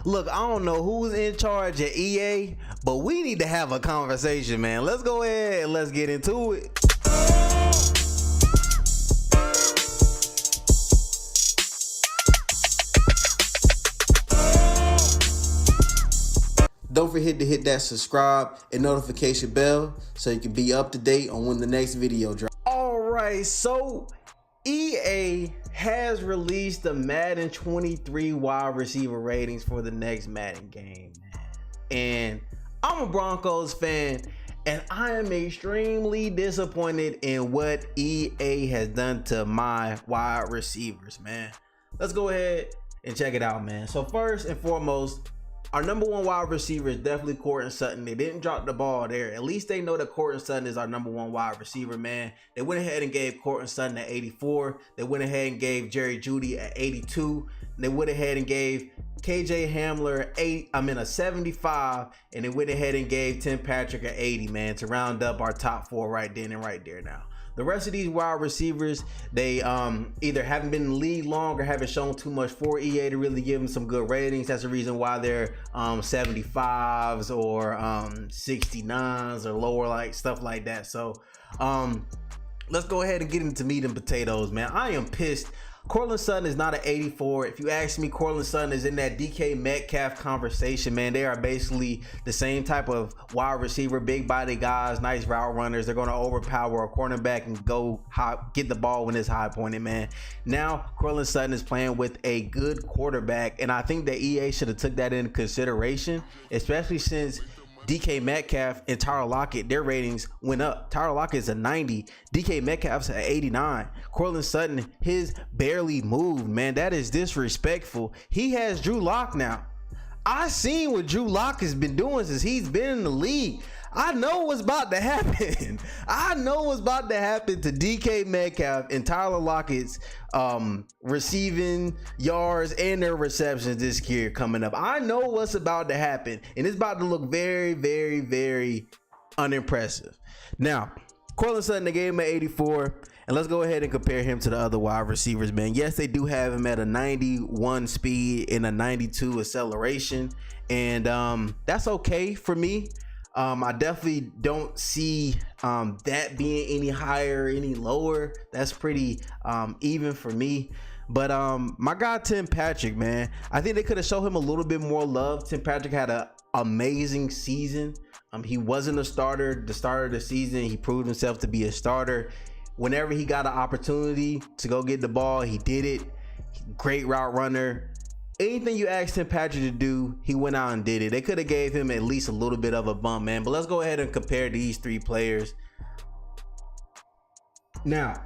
Look, I don't know who's in charge at EA, but we need to have a conversation, man. Let's go ahead and let's get into it. Don't forget to hit that subscribe and notification bell so you can be up to date on when the next video drops. All right, so EA has released the Madden 23 wide receiver ratings for the next Madden game, man. And I'm a Broncos fan, and I am extremely disappointed in what EA has done to my wide receivers, man. Let's go ahead and check it out, man. So first and foremost, our number one wide receiver is definitely Courtland Sutton. They didn't drop the ball there. At least they know that Courtland Sutton is our number one wide receiver, man. They went ahead and gave Courtland Sutton at 84. They went ahead and gave Jerry Jeudy at 82. They went ahead and gave KJ Hamler a 75, and they went ahead and gave Tim Patrick at 80, man, to round up our top four right then and right there now. The rest of these wide receivers, they either haven't been in the league long or haven't shown too much for EA to really give them some good ratings. That's the reason why they're 75s or 69s or lower, like stuff like that. So let's go ahead and get into meat and potatoes, man. I am pissed. Courtland Sutton is not an 84. If you ask me, Courtland Sutton is in that DK Metcalf conversation, man. They are basically the same type of wide receiver, big body guys, nice route runners. They're going to overpower a cornerback and go high, get the ball when it's high pointed, man. Now, Courtland Sutton is playing with a good quarterback, and I think that EA should have took that into consideration, especially since DK Metcalf and Tyler Lockett, their ratings went up. Tyler Lockett's a 90. DK Metcalf's at 89. Courtland Sutton, his barely moved, man. That is disrespectful. He has Drew Lock now. I seen what Drew Lock has been doing since he's been in the league. I know what's about to happen. I know what's about to happen to DK Metcalf and Tyler Lockett's receiving yards and their receptions this year coming up. I know what's about to happen, and it's about to look very, very, very unimpressive. Now, Courtland Sutton, they gave him an 84. And let's go ahead and compare him to the other wide receivers, man. Yes, they do have him at a 91 speed and a 92 acceleration. And that's okay for me. I definitely don't see that being any higher or any lower. That's pretty even for me. But my guy Tim Patrick, man, I think they could have shown him a little bit more love. Tim Patrick had an amazing season. He wasn't a starter. The start of the season, he proved himself to be a starter. Whenever he got an opportunity to go get the ball, he did it. Great route runner. Anything you asked Tim Patrick to do, he went out and did it. They could have gave him at least a little bit of a bump, man. But let's go ahead and compare these three players. Now,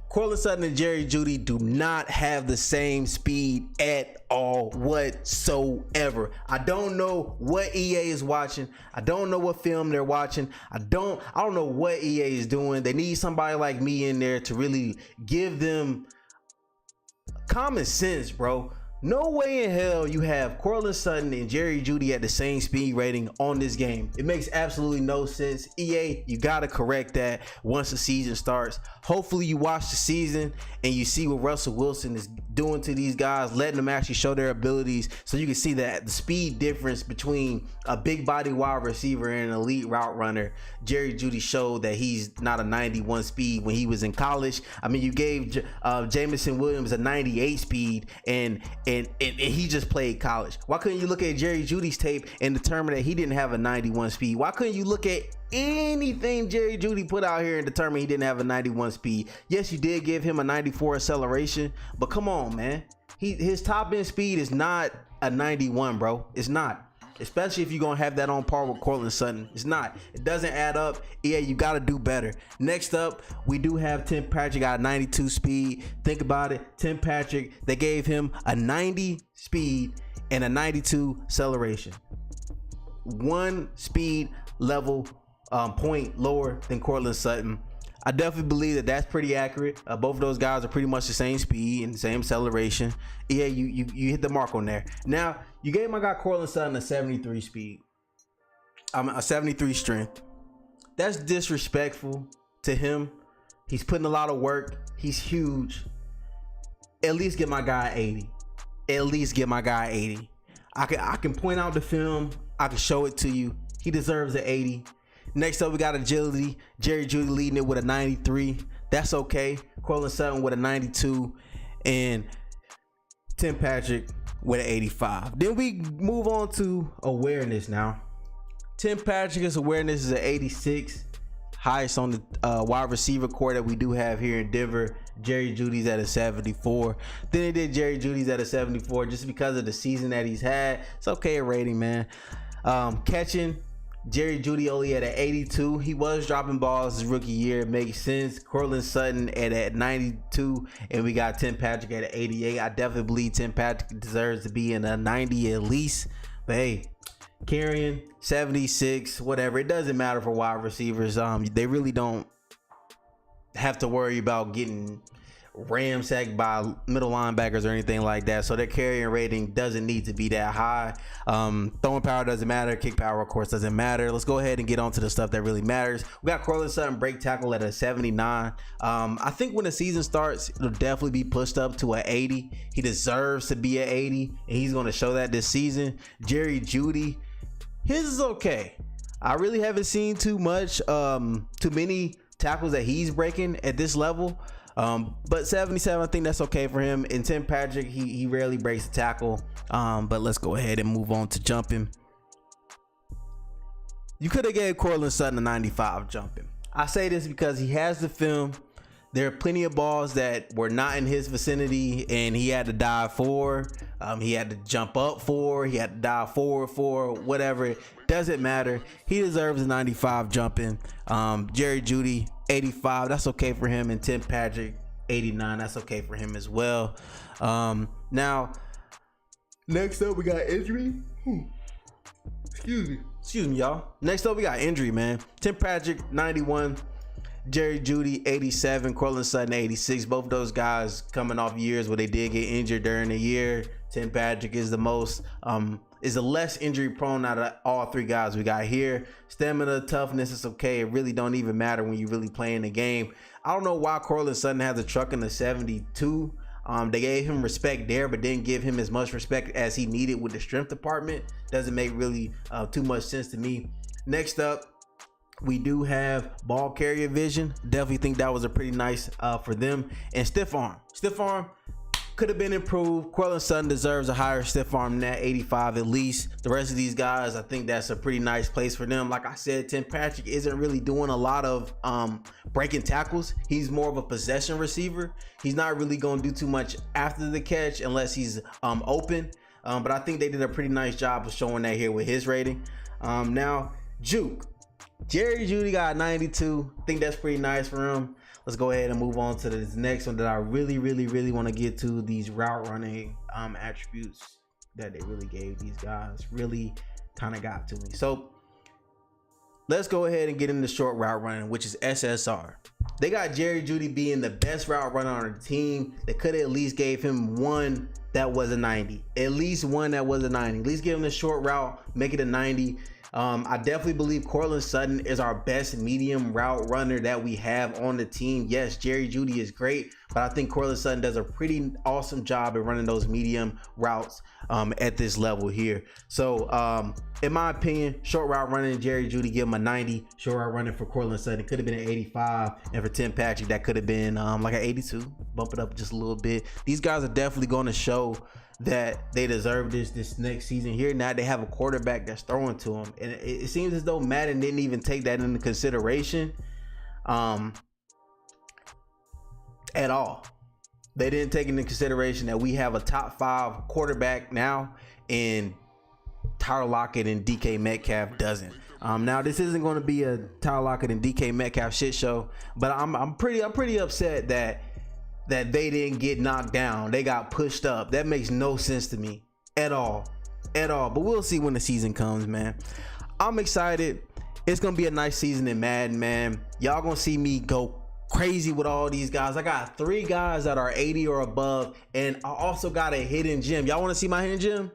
Courtland Sutton and Jerry Jeudy do not have the same speed at all whatsoever. I don't know what EA is watching. I don't know what film they're watching. I don't know what EA is doing. They need somebody like me in there to really give them common sense, bro. No way in hell you have Courtland Sutton and Jerry Jeudy at the same speed rating on this game. It makes absolutely no sense. EA, you gotta correct that once the season starts. Hopefully you watch the season and you see what Russell Wilson is doing to these guys, letting them actually show their abilities, so you can see that the speed difference between a big body wide receiver and an elite route runner. Jerry Jeudy showed that he's not a 91 speed when he was in college. I mean, you gave Jamison Williams a 98 speed and he just played college. Why couldn't you look at Jerry Jeudy's tape and determine that he didn't have a 91 speed? Why couldn't you look at anything Jerry Jeudy put out here and determine he didn't have a 91 speed? Yes, you did give him a 94 acceleration, but come on, man. His top end speed is not a 91, bro. It's not. Especially if you're going to have that on par with Courtland Sutton. It's not. It doesn't add up. Yeah, you got to do better. Next up, we do have Tim Patrick got a 92 speed. Think about it. Tim Patrick, they gave him a 90 speed and a 92 acceleration. One speed level point lower than Courtland Sutton. I definitely believe that that's pretty accurate. Both of those guys are pretty much the same speed and the same acceleration. Yeah, you hit the mark on there. Now, you gave my guy Courtland Sutton a 73 speed. A 73 strength. That's disrespectful to him. He's putting a lot of work. He's huge. At least get my guy 80. At least get my guy 80. I can point out the film. I can show it to you. He deserves an 80. Next up, we got agility. Jerry Jeudy leading it with a 93. That's okay. Cortland Sutton with a 92. And Tim Patrick with an 85. Then we move on to awareness now. Tim Patrick's awareness is an 86. Highest on the wide receiver core that we do have here in Denver. Jerry Jeudy's at a 74. Then they did Jerry Jeudy's at a 74 just because of the season that he's had. It's okay rating, man. Catching, Jerry Jeudy only at an 82. He was dropping balls his rookie year. It makes sense. Cortland Sutton at 92. And we got Tim Patrick at an 88. I definitely believe Tim Patrick deserves to be in a 90 at least. But hey, carrying 76, whatever. It doesn't matter for wide receivers. They really don't have to worry about getting ramsacked by middle linebackers or anything like that. So their carrying rating doesn't need to be that high. Throwing power doesn't matter. Kick power, of course, doesn't matter. Let's go ahead and get on to the stuff that really matters. We got Cortland Sutton break tackle at a 79. I think when the season starts, it'll definitely be pushed up to an 80. He deserves to be an 80, and he's going to show that this season. Jerry Jeudy, his is okay. I really haven't seen too many tackles that he's breaking at this level. But 77, I think that's okay for him. And Tim Patrick, he rarely breaks a tackle. But let's go ahead and move on to jumping. You could have gave Cortland Sutton a 95 jumping. I say this because he has the film. There are plenty of balls that were not in his vicinity and he had to dive for. He had to jump up for. He had to dive forward for. Whatever. It doesn't matter. He deserves a 95 jumping. Jerry Jeudy, 85. That's okay for him. And Tim Patrick, 89. That's okay for him as well. Now, next up, we got injury. Excuse me, y'all. Next up, we got injury, man. Tim Patrick, 91. Jerry Jeudy, 87. Cortland Sutton, 86. Both of those guys coming off years where they did get injured during the year. Tim Patrick is the most, is the less injury prone out of all three guys we got here. Stamina, toughness, is okay. It really don't even matter when you really playing the game. I don't know why Cortland Sutton has a truck in the 72. They gave him respect there, but didn't give him as much respect as he needed with the strength department. Doesn't make really too much sense to me. Next up, we do have ball carrier vision. Definitely think that was a pretty nice for them. And stiff arm. Stiff arm could have been improved. Cortland Sutton deserves a higher stiff arm than that, 85 at least. The rest of these guys, I think that's a pretty nice place for them. Like I said, Tim Patrick isn't really doing a lot of breaking tackles. He's more of a possession receiver. He's not really going to do too much after the catch unless he's open. But I think they did a pretty nice job of showing that here with his rating. Now, juke. Jerry Jeudy got 92. I think that's pretty nice for him. Let's go ahead and move on to this next one that I really want to get to. These route running attributes that they really gave these guys really kind of got to me. So let's go ahead and get into short route running, which is SSR. They got Jerry Jeudy being the best route runner on the team. They could have at least gave him one that was a 90. At least one that was a 90. At least give him the short route, make it a 90. I definitely believe Cortland Sutton is our best medium route runner that we have on the team. Yes, Jerry Jeudy is great, but I think Cortland Sutton does a pretty awesome job at running those medium routes at this level here. So in my opinion, short route running, Jerry Jeudy, give him a 90. Short route running for Cortland Sutton, it could have been an 85. And for Tim Patrick, that could have been like an 82. Bump it up just a little bit. These guys are definitely going to show that they deserve this next season here. Now they have a quarterback that's throwing to them, and it seems as though Madden didn't even take that into consideration at all. They didn't take into consideration that we have a top 5 quarterback now, and Tyler Lockett and DK Metcalf doesn't. Now this isn't going to be a Tyler Lockett and DK Metcalf shit show, but I'm pretty upset that they didn't get knocked down. They got pushed up. That makes no sense to me at all. But we'll see when the season comes, man. I'm excited. It's gonna be a nice season in Madden, man. Y'all gonna see me go crazy with all these guys. I got 3 guys that are 80 or above, and I also got a hidden gem. Y'all want to see my hidden gem?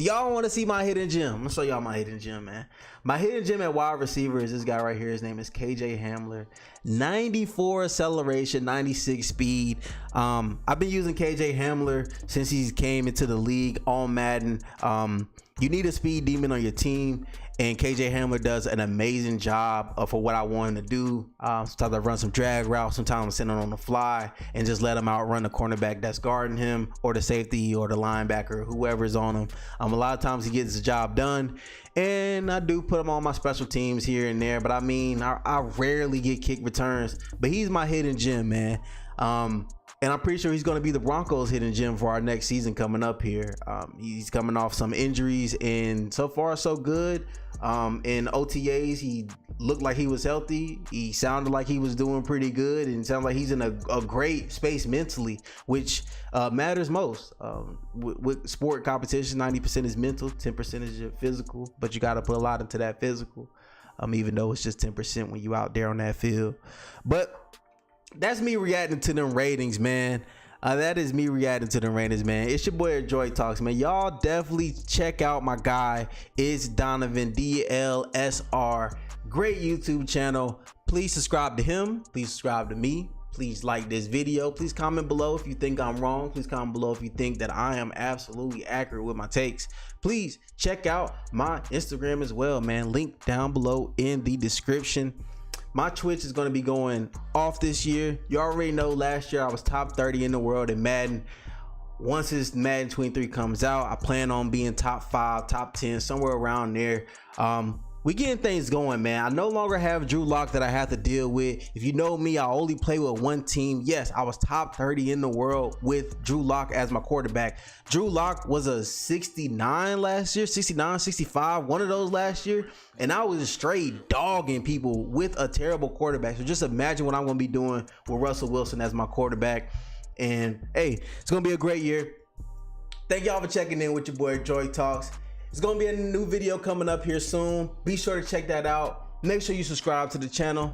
Do y'all want to see my hidden gem? I'm gonna show y'all my hidden gem, man. My hidden gem at wide receiver is this guy right here. His name is KJ Hamler. 94 acceleration, 96 speed. I've been using KJ Hamler since he came into the league on Madden. You need a speed demon on your team, and KJ Hamler does an amazing job for what I want him to do. Sometimes I run some drag routes, sometimes I'm sitting on the fly and just let him outrun the cornerback that's guarding him, or the safety, or the linebacker, whoever's on him. A lot of times he gets the job done, and I do put him on my special teams here and there, but I mean, I rarely get kick returns, but he's my hidden gem, man. And I'm pretty sure he's going to be the Broncos' hidden gem for our next season coming up here. He's coming off some injuries, and so far so good. In OTAs, he looked like he was healthy. He sounded like he was doing pretty good, and sounds like he's in a great space mentally, which matters most. With sport competition, 90% is mental, 10% is your physical, but you got to put a lot into that physical, even though it's just 10% when you out there on that field. But that's me reacting to them ratings, man. That is me reacting to them ratings, man. It's your boy Joy Talks, man. Y'all definitely check out my guy. It's Donovan DLSR. Great YouTube channel. Please subscribe to him. Please subscribe to me. Please like this video. Please comment below if you think I'm wrong. Please comment below if you think that I am absolutely accurate with my takes. Please check out my Instagram as well, man. Link down below in the description. My Twitch is going to be going off this year. You already know last year I was top 30 in the world in Madden. Once this Madden 23 comes out, I plan on being top 5, top 10, somewhere around there. We getting things going, man. I no longer have Drew Lock that I have to deal with. If you know me, I only play with one team. Yes, I was top 30 in the world with Drew Lock as my quarterback. Drew Lock was a 69 last year, 69, 65, one of those last year. And I was straight dogging people with a terrible quarterback. So just imagine what I'm going to be doing with Russell Wilson as my quarterback. And hey, it's going to be a great year. Thank y'all for checking in with your boy Joy Talks. It's going to be a new video coming up here soon. Be sure to check that out. Make sure you subscribe to the channel.